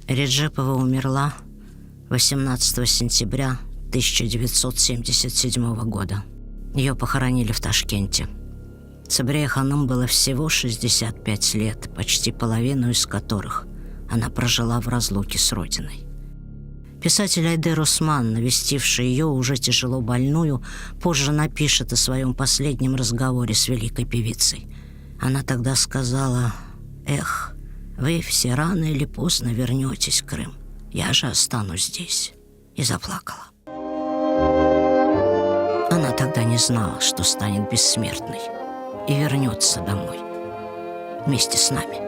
Реджепова умерла 18 сентября 1977 года. Ее похоронили в Ташкенте. Сабрия Ханум было всего 65 лет, почти половину из которых она прожила в разлуке с родиной. Писатель Айдер Усман, навестивший ее, уже тяжело больную, позже напишет о своем последнем разговоре с великой певицей. Она тогда сказала: «Эх, вы все рано или поздно вернетесь в Крым. Я же останусь здесь». И заплакала. Она тогда не знала, что станет бессмертной и вернется домой вместе с нами.